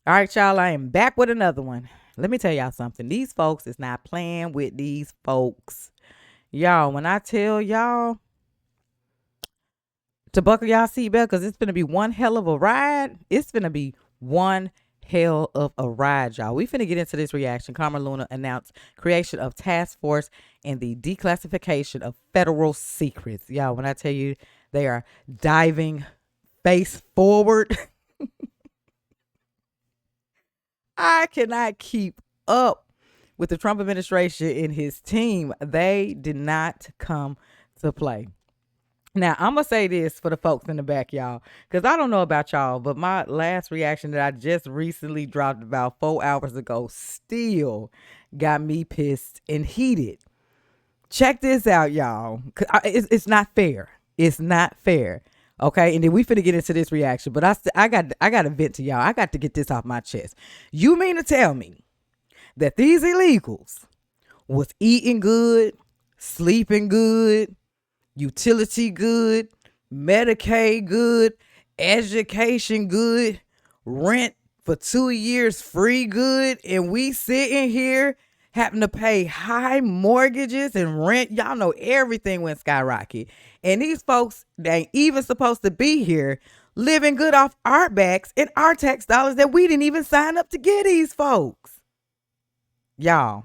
All right, y'all, I am back with another one. Let me tell y'all something. These folks is not playing with these folks. Y'all, when I tell y'all to buckle y'all seatbelt, because it's going to be one hell of a ride. It's going to be one hell of a ride, y'all. We finna get into this reaction. Carmen Luna announced creation of task force and the declassification of federal secrets. Y'all, when I tell you they are diving face forward, I cannot keep up with the Trump administration and his team. They did not come to play. Now, I'm going to say this for the folks in the back, y'all, because I don't know about y'all, but my last reaction that I just recently dropped about 4 hours ago still got me pissed and heated. Check this out, y'all. It's not fair. It's not fair. Okay, and then we finna get into this reaction, but I got to vent to y'all. I got to get this off my chest. You mean to tell me that these illegals was eating good, sleeping good, utility good, Medicaid good, education good, rent for 2 years free good, and we sitting here having to pay high mortgages and rent? Y'all know everything went skyrocket. And these folks, they ain't even supposed to be here living good off our backs and our tax dollars that we didn't even sign up to get these folks. Y'all,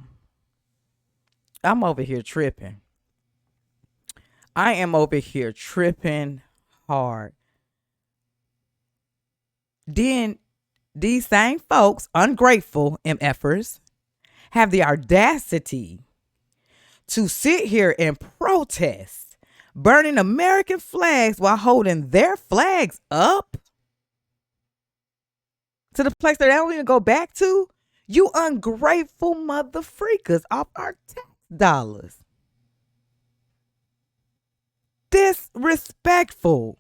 I'm over here tripping. I am over here tripping hard. Then these same folks, ungrateful MFers, have the audacity to sit here and protest burning American flags while holding their flags up to the place that they don't even go back to. You ungrateful mother freakers off our tax dollars. Disrespectful.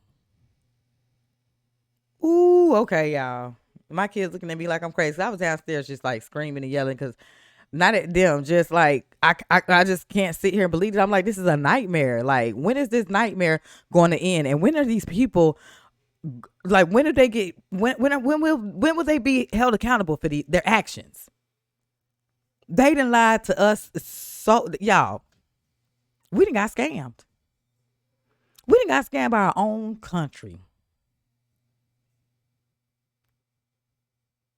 Ooh, okay, y'all. My kids looking at me like I'm crazy. I was downstairs just like screaming and yelling because not at them, just like I just can't sit here and believe it. I'm like, this is a nightmare. Like, when is this nightmare going to end? And when are these people, like, when do they get, when will they be held accountable for their actions? They done lied to us. So y'all, we done got scammed. We done got scammed by our own country.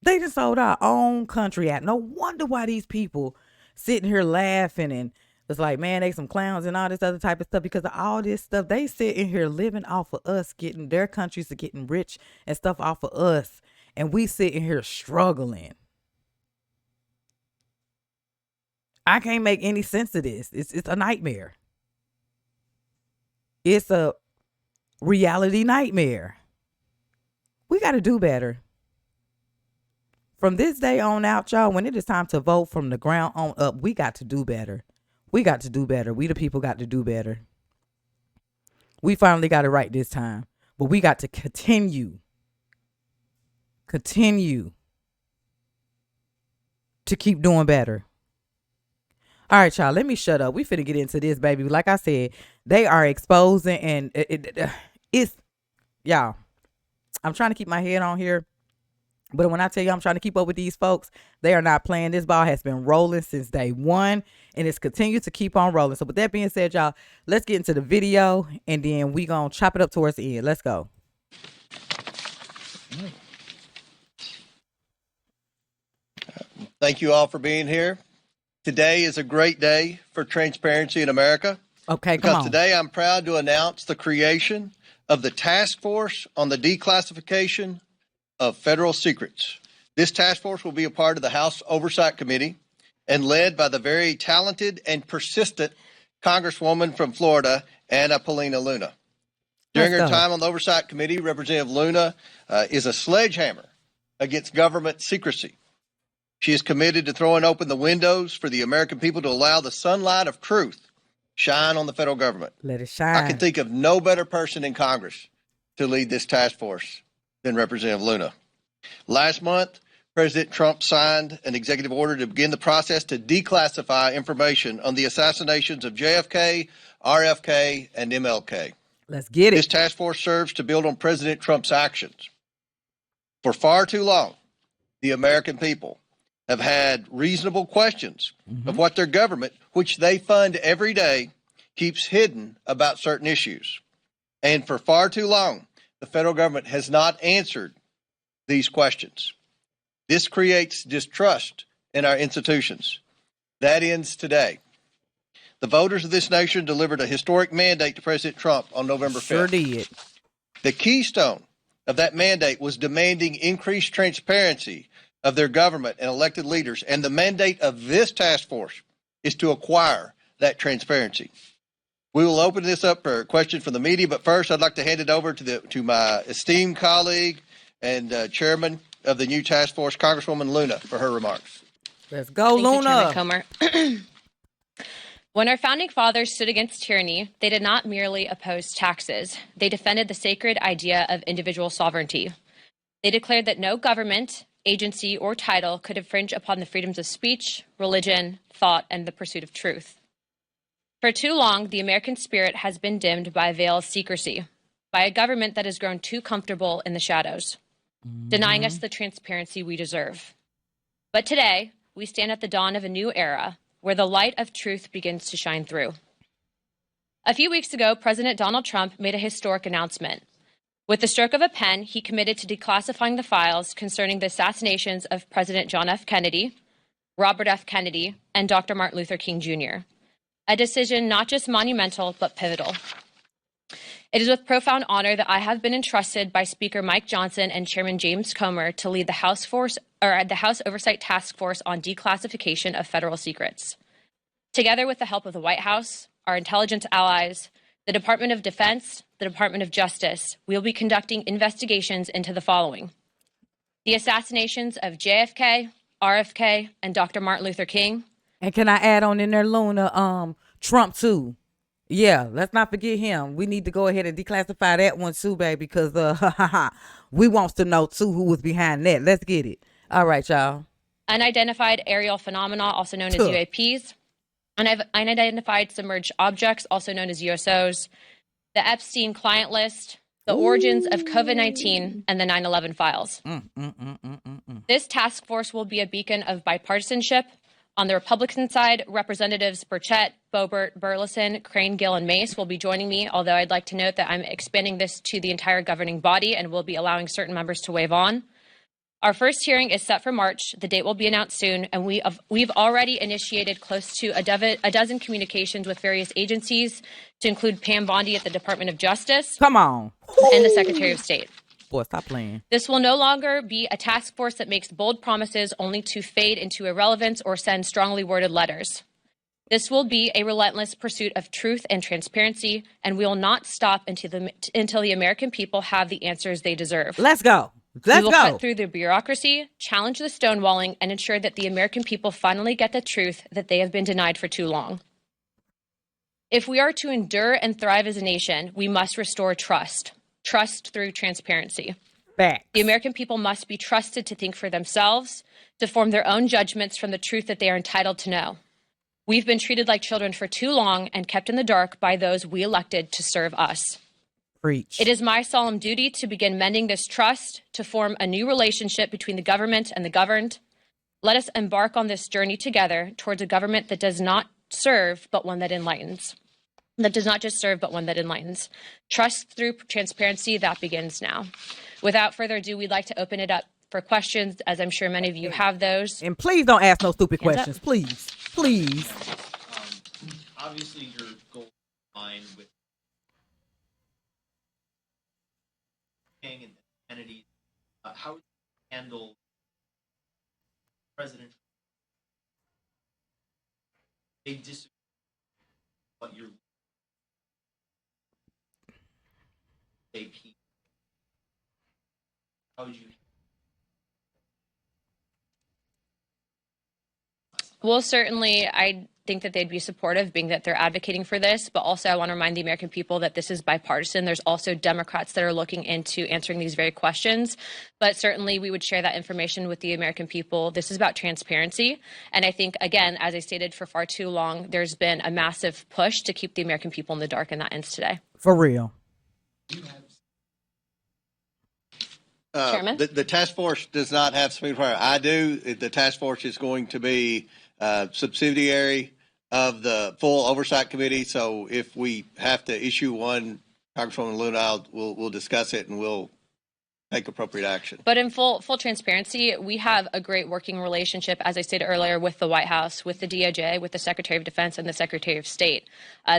They just sold our own country out. No wonder why these people sitting here laughing and it's like, man, they some clowns and all this other type of stuff, because of all this stuff. They sitting here living off of us, getting their countries are getting rich and stuff off of us. And we sitting here struggling. I can't make any sense of this. It's a nightmare. It's a reality nightmare. We got to do better. From this day on out, y'all, when it is time to vote from the ground on up, we got to do better. We got to do better. We the people got to do better. We finally got it right this time. But we got to continue to keep doing better. All right, y'all, let me shut up. We finna get into this, baby. Like I said, they are exposing, and it's, y'all, I'm trying to keep my head on here. But when I tell you I'm trying to keep up with these folks, they are not playing. This ball has been rolling since day one, and it's continued to keep on rolling. So with that being said, y'all, let's get into the video, and then we going to chop it up towards the end. Let's go. Thank you all for being here. Today is a great day for transparency in America. Okay, because come on. Today I'm proud to announce the creation of the Task Force on the Declassification of Federal Secrets. This task force will be a part of the House Oversight Committee and led by the very talented and persistent Congresswoman from Florida, Anna Paulina Luna. During her time on the Oversight Committee, Representative Luna is a sledgehammer against government secrecy. She is committed to throwing open the windows for the American people to allow the sunlight of truth shine on the federal government. Let it shine. I can think of no better person in Congress to lead this task force than Representative Luna. Last month, President Trump signed an executive order to begin the process to declassify information on the assassinations of JFK, RFK, and MLK. Let's get it. This task force serves to build on President Trump's actions. For far too long, the American people have had reasonable questions of what their government, which they fund every day, keeps hidden about certain issues. And for far too long, the federal government has not answered these questions. This creates distrust in our institutions. That ends today. The voters of this nation delivered a historic mandate to President Trump on November 5th. Sure did. The keystone of that mandate was demanding increased transparency of their government and elected leaders. And the mandate of this task force is to acquire that transparency. We will open this up for questions from the media, but first I'd like to hand it over to my esteemed colleague and chairman of the new task force, Congresswoman Luna, for her remarks. Let's go, Thank Luna. you, Chairman Comer. When our founding fathers stood against tyranny, they did not merely oppose taxes. They defended the sacred idea of individual sovereignty. They declared that no government, agency, or title could infringe upon the freedoms of speech, religion, thought, and the pursuit of truth. For too long, the American spirit has been dimmed by a veil of secrecy, by a government that has grown too comfortable in the shadows, denying us the transparency we deserve. But today, we stand at the dawn of a new era, where the light of truth begins to shine through. A few weeks ago, President Donald Trump made a historic announcement. With the stroke of a pen, he committed to declassifying the files concerning the assassinations of President John F. Kennedy, Robert F. Kennedy, and Dr. Martin Luther King Jr., a decision not just monumental, but pivotal. It is with profound honor that I have been entrusted by Speaker Mike Johnson and Chairman James Comer to lead the House Oversight Task Force on Declassification of Federal Secrets. Together with the help of the White House, our intelligence allies, the Department of Defense, the Department of Justice, we will be conducting investigations into the following: the assassinations of JFK, RFK, and Dr. Martin Luther King. And can I add on in there, Luna, Trump too? Yeah, let's not forget him. We need to go ahead and declassify that one too, baby, because we wants to know too who was behind that. Let's get it. All right, y'all. Unidentified aerial phenomena, also known as UAPs. Unidentified submerged objects, also known as USOs. The Epstein client list. The origins of COVID-19 and the 9/11 files. This task force will be a beacon of bipartisanship. On the Republican side, Representatives Burchett, Boebert, Burleson, Crane, Gill, and Mace will be joining me, although I'd like to note that I'm expanding this to the entire governing body and will be allowing certain members to waive on. Our first hearing is set for March. The date will be announced soon, and we've already initiated close to a dozen communications with various agencies, to include Pam Bondi at the Department of Justice. Come on. And the Secretary of State. Boy, stop playing. This will no longer be a task force that makes bold promises only to fade into irrelevance or send strongly worded letters. This will be a relentless pursuit of truth and transparency, and we will not stop until the American people have the answers they deserve. Let's go. Let's we will go. cut through the bureaucracy, challenge the stonewalling, and ensure that the American people finally get the truth that they have been denied for too long. If we are to endure and thrive as a nation, we must restore trust. Trust through transparency. Back. The American people must be trusted to think for themselves, to form their own judgments from the truth that they are entitled to know. We've been treated like children for too long and kept in the dark by those we elected to serve us. Preach. It is my solemn duty to begin mending this trust, to form a new relationship between the government and the governed. Let us embark on this journey together towards a government that does not serve, but one that enlightens. That does not just serve, but one that enlightens. Trust through transparency, that begins now. Without further ado, we'd like to open it up for questions, as I'm sure many of you have those. And please don't ask no stupid Hands questions. up. Please. Please. Obviously, your goal is aligned with King and Kennedy. How would you handle President? They disagree with what you're AP. How would you? Well, certainly, I think that they'd be supportive, being that they're advocating for this. But also, I want to remind the American people that this is bipartisan. There's also Democrats that are looking into answering these very questions. But certainly, we would share that information with the American people. This is about transparency. And I think, again, as I stated, for far too long, there's been a massive push to keep the American people in the dark, and that ends today. For real. Chairman? The task force does not have subpoena power. I do. The task force is going to be subsidiary of the full oversight committee. So if we have to issue one, Congresswoman Luna, we'll discuss it and we'll take appropriate action. But in full transparency, we have a great working relationship, as I stated earlier, with the White House, with the DOJ, with the Secretary of Defense, and the Secretary of State.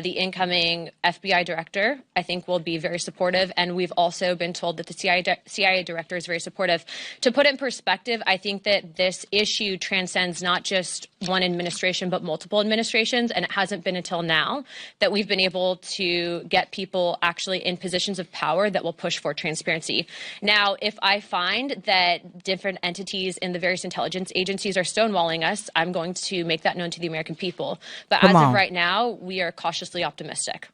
The incoming FBI director, I think, will be very supportive, and we've also been told that the CIA director is very supportive. To put it in perspective, I think that this issue transcends not just one administration, but multiple administrations, and it hasn't been until now that we've been able to get people actually in positions of power that will push for transparency. Now, if I find that different entities in the various intelligence agencies are stonewalling us, I'm going to make that known to the American people. But as of right now, we are cautiously optimistic.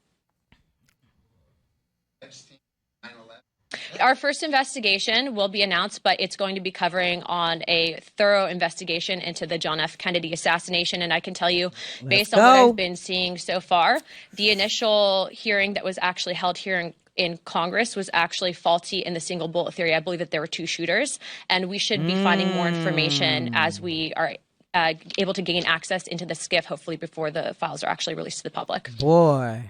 Our first investigation will be announced, but it's going to be covering on a thorough investigation into the John F. Kennedy assassination. And I can tell you, based on what I've been seeing so far, the initial hearing that was actually held here in Congress was actually faulty in the single bullet theory. I believe that there were two shooters, and we should be finding more information as we are able to gain access into the SCIF, hopefully before the files are actually released to the public. Boy.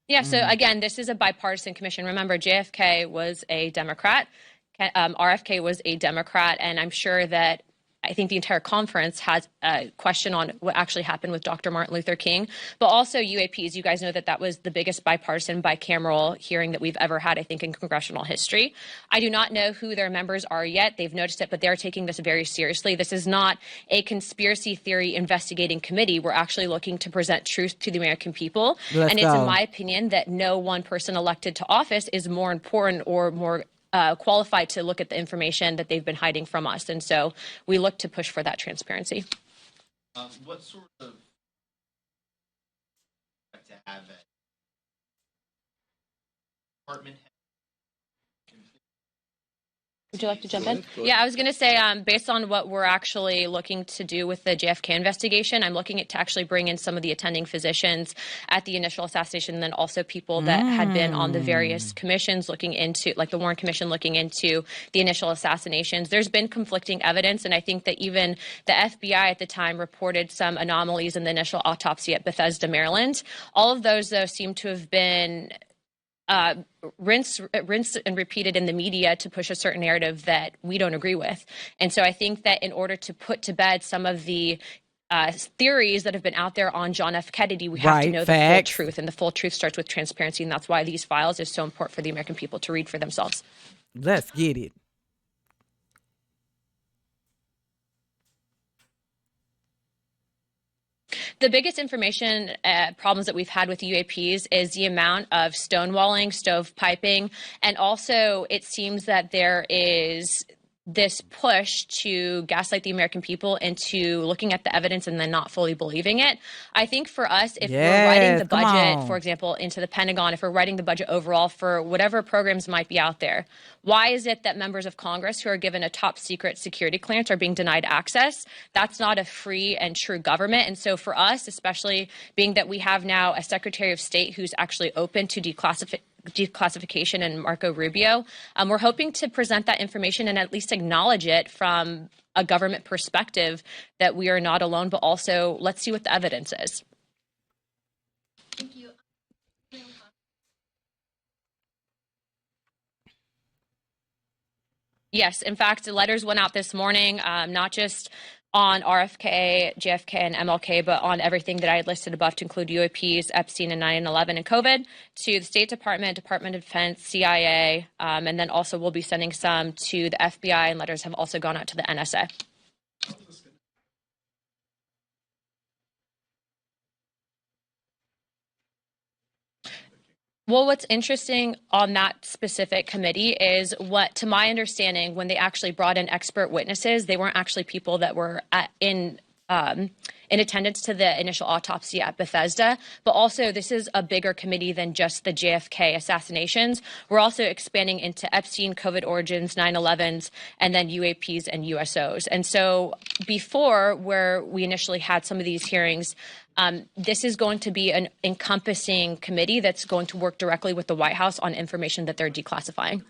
Yeah, so again, this is a bipartisan commission. Remember, JFK was a Democrat, RFK was a Democrat, and I'm sure that I think the entire conference has a question on what actually happened with Dr. Martin Luther King, but also UAPs. You guys know that that was the biggest bipartisan bicameral hearing that we've ever had, I think, in congressional history. I do not know who their members are yet. They've noticed it, but they're taking this very seriously. This is not a conspiracy theory investigating committee. We're actually looking to present truth to the American people. It's in my opinion that no one person elected to office is more important or more qualified to look at the information that they've been hiding from us. And so we look to push for that transparency. What sort of to have a department? Would you like to jump in? Yeah, I was going to say, based on what we're actually looking to do with the JFK investigation, I'm looking to actually bring in some of the attending physicians at the initial assassination, and then also people that had been on the various commissions looking into, like the Warren Commission looking into the initial assassinations. There's been conflicting evidence, and I think that even the FBI at the time reported some anomalies in the initial autopsy at Bethesda, Maryland. All of those, though, seem to have been rinsed and repeated in the media to push a certain narrative that we don't agree with. And so I think that in order to put to bed some of the theories that have been out there on John F. Kennedy, we have to know the full truth. And the full truth starts with transparency. And that's why these files is so important for the American people to read for themselves. Let's get it. The biggest information problems that we've had with UAPs is the amount of stonewalling, stovepiping, and also it seems that there is this push to gaslight the American people into looking at the evidence and then not fully believing it. I think for us, if we're writing the budget, for example, into the Pentagon, if we're writing the budget overall for whatever programs might be out there, why is it that members of Congress who are given a top secret security clearance are being denied access? That's not a free and true government. And so for us, especially being that we have now a Secretary of State who's actually open to declassification and Marco Rubio, we're hoping to present that information and at least acknowledge it from a government perspective that we are not alone, but also let's see what the evidence is. Thank you. Yes, in fact, the letters went out this morning, not just on RFK, JFK, and MLK, but on everything that I had listed above to include UAPs, Epstein, and 9/11 and COVID, to the State Department, Department of Defense, CIA, and then also we'll be sending some to the FBI, and letters have also gone out to the NSA. Well, what's interesting on that specific committee is what, to my understanding, when they actually brought in expert witnesses, they weren't actually people that were in in attendance to the initial autopsy at Bethesda, but also this is a bigger committee than just the JFK assassinations. We're also expanding into Epstein, COVID origins, 9/11s, and then UAPs and USOs. And so before, where we initially had some of these hearings, this is going to be an encompassing committee that's going to work directly with the White House on information that they're declassifying.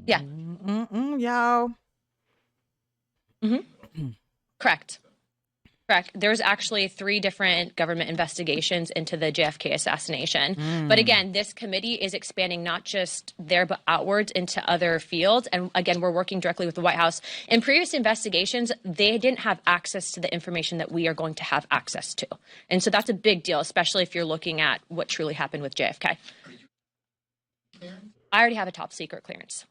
Yeah. Y'all. Correct. Correct. There's actually 3 different government investigations into the JFK assassination. But again, this committee is expanding not just there, but outwards into other fields. And again, we're working directly with the White House. In previous investigations, they didn't have access to the information that we are going to have access to. And so that's a big deal, especially if you're looking at what truly happened with JFK. I already have a top secret clearance.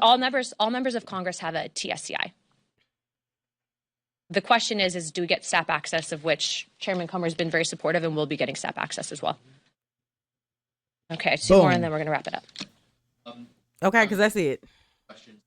All members of Congress have a TSCI. The question is do we get SAP access, of which Chairman Comer has been very supportive, and we'll be getting SAP access as well. Okay, 2 more, and then we're going to wrap it up. Okay, because that's it. Question.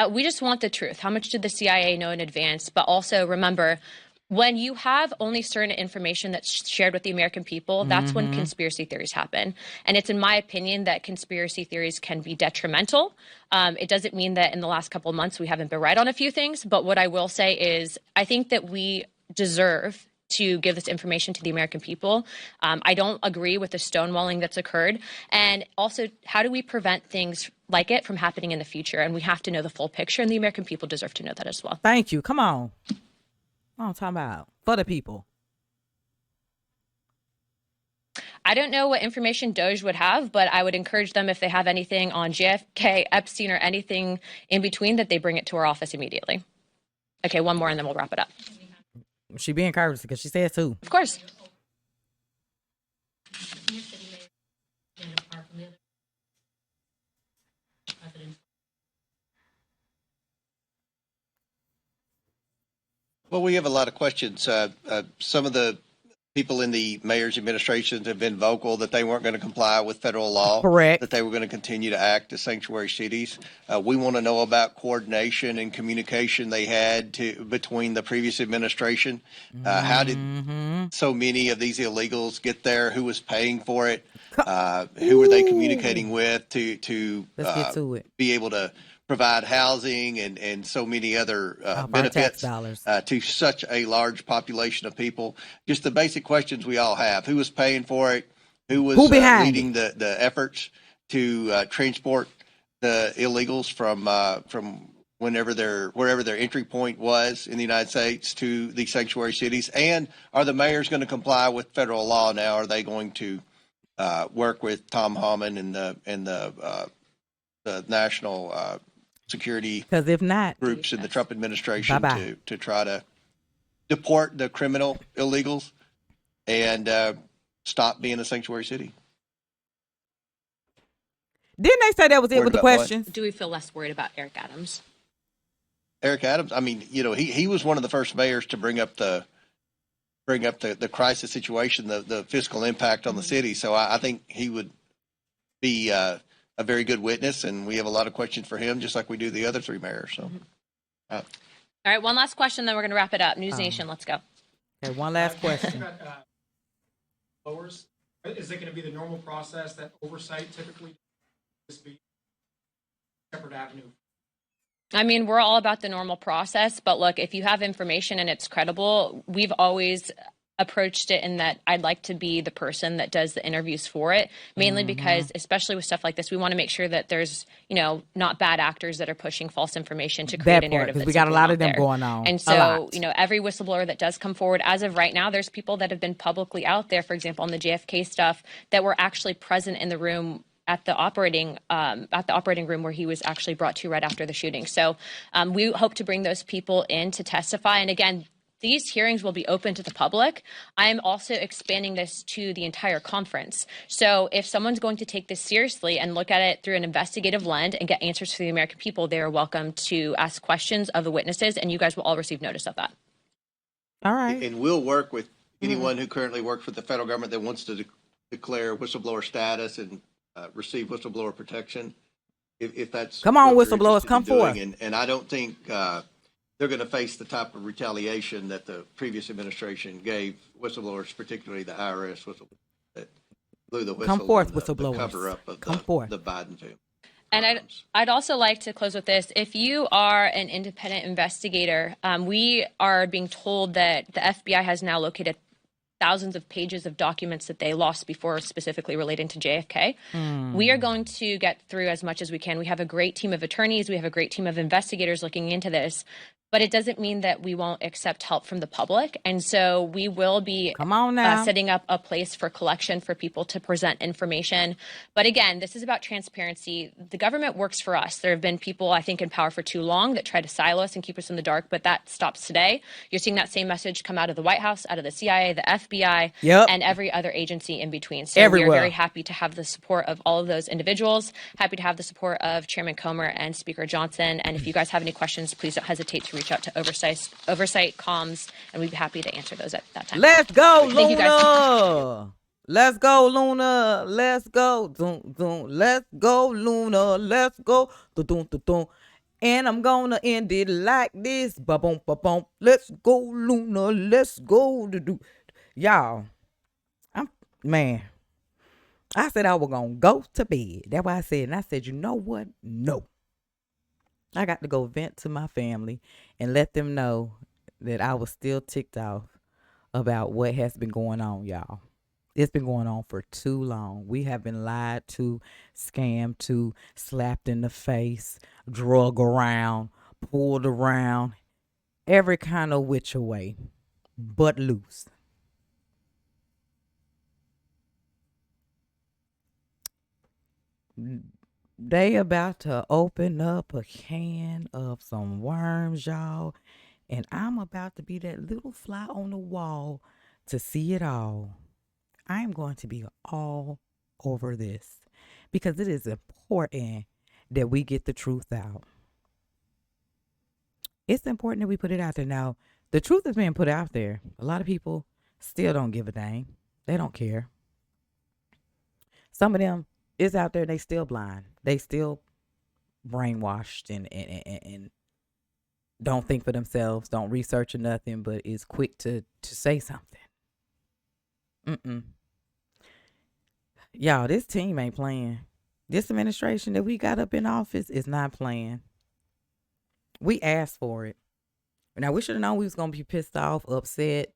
We just want the truth. How much did the CIA know in advance? But also remember, when you have only certain information that's shared with the American people, that's when conspiracy theories happen. And it's in my opinion that conspiracy theories can be detrimental. It doesn't mean that in the last couple of months we haven't been right on a few things. But what I will say is I think that we deserve to give this information to the American people. I don't agree with the stonewalling that's occurred. And also, how do we prevent things like it from happening in the future? And we have to know the full picture, and the American people deserve to know that as well. Thank you. Come on. I'm talking about for the people. I don't know what information Doge would have, but I would encourage them, if they have anything on JFK, Epstein, or anything in between, that they bring it to our office immediately. Okay, 1 more and then we'll wrap it up. She being courteous because she said 2. Of course. Well, we have a lot of questions. Some of the people in the mayor's administrations have been vocal that they weren't going to comply with federal law. Correct. That they were going to continue to act as sanctuary cities. We want to know about coordination and communication they had between the previous administration. How did so many of these illegals get there? Who was paying for it? Who were they communicating with to Let's get to it. be able to provide housing and so many other benefits to such a large population of people? Just the basic questions we all have. Who was paying for it? Who was leading the efforts to transport the illegals from wherever their entry point was in the United States to the sanctuary cities? And are the mayors going to comply with federal law now? Are they going to work with Tom Homan and the national security Because if not, groups in the Trump administration bye-bye. to try to deport the criminal illegals and stop being a sanctuary city? Didn't they say that was it Worried with the about what? questions? Do we feel less worried about Eric Adams? Eric Adams, I mean, he was one of the first mayors to bring up the crisis situation, the fiscal impact on the city. So I think he would be a very good witness, and we have a lot of questions for him, just like we do the other 3 mayors. So, All right, 1 last question, then we're going to wrap it up. News Nation, let's go. Okay, one last question. Lowers, is it going to be the normal process that oversight typically just be separate avenue? I mean, we're all about the normal process, but look, if you have information and it's credible, we've always approached it in that I'd like to be the person that does the interviews for it, mainly because, especially with stuff like this, we want to make sure that there's, not bad actors that are pushing false information to create a narrative. Because we got a lot of them going on. And so, every whistleblower that does come forward, as of right now, there's people that have been publicly out there, for example, on the JFK stuff, that were actually present in the room at the operating room where he was actually brought to right after the shooting. So we hope to bring those people in to testify. And again, these hearings will be open to the public. I am also expanding this to the entire conference. So if someone's going to take this seriously and look at it through an investigative lens and get answers for the American people, they are welcome to ask questions of the witnesses, and you guys will all receive notice of that. All right. And we'll work with anyone who currently works with the federal government that wants to declare whistleblower status and receive whistleblower protection. If that's Come on, what you're whistleblowers, interested come in doing. forth. And I don't think they're going to face the type of retaliation that the previous administration gave whistleblowers, particularly the IRS whistleblower that blew the whistle Come forth, on the whistleblowers. cover up of Come forth. the Biden family. And I'd also like to close with this. If you are an independent investigator, we are being told that the FBI has now located thousands of pages of documents that they lost before, specifically relating to JFK. We are going to get through as much as we can. We have a great team of attorneys. We have a great team of investigators looking into this. But it doesn't mean that we won't accept help from the public. And so we will be Come on now. setting up a place for collection for people to present information. But again, this is about transparency. The government works for us. There have been people, I think, in power for too long that try to silo us and keep us in the dark, but that stops today. You're seeing that same message come out of the White House, out of the CIA, the FBI, Yep. and every other agency in between. So Everywhere. we are very happy to have the support of all of those individuals, happy to have the support of Chairman Comer and Speaker Johnson. And if you guys have any questions, please don't hesitate to reach out to Oversight Comms, and we'd be happy to answer those at that time. Let's go, Thank you, guys. Luna. Let's go, Luna. Let's go. Dun, dun. Let's go, Luna. Let's go. Dun, dun, dun, dun. And I'm gonna end it like this. Ba-boom, ba-boom. Let's go, Luna. Let's go. Y'all, man. I said I was gonna go to bed. That's why I said, and I said, you know what? No. I got to go vent to my family and let them know that I was still ticked off about what has been going on, y'all. It's been going on for too long. We have been lied to, scammed to, slapped in the face, drug around, pulled around, every kind of which way, but loose. They about to open up a can of some worms, y'all. And I'm about to be that little fly on the wall to see it all. I'm going to be all over this because it is important that we get the truth out. It's important that we put it out there. Now, the truth is being put out there. A lot of people still don't give a dang. They don't care. Some of them is out there, they still blind. They still brainwashed and don't think for themselves, don't research or nothing, but is quick to say something. Y'all, this team ain't playing. This administration that we got up in office is not playing. We asked for it. Now, we should have known we was going to be pissed off, upset,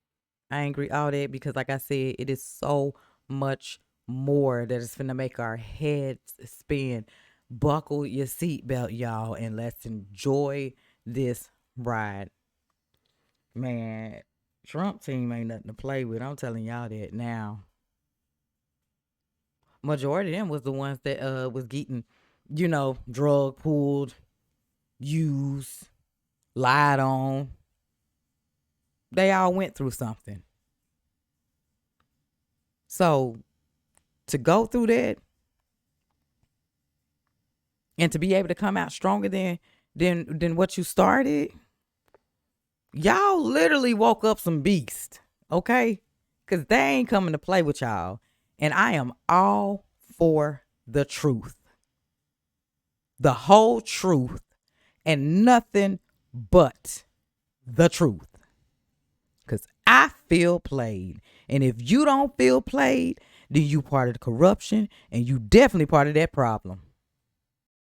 angry, all that, because like I said, it is so much more that is finna make our heads spin. Buckle your seatbelt, y'all, and let's enjoy this ride. Man, Trump team ain't nothing to play with. I'm telling y'all that now. Majority of them was the ones that was getting, drug pulled, used, lied on. They all went through something. So to go through that and to be able to come out stronger than what you started, y'all literally woke up some beast, okay? Because they ain't coming to play with y'all. And I am all for the truth. The whole truth and nothing but the truth. Because I feel played. And if you don't feel played, then you part of the corruption and you definitely part of that problem.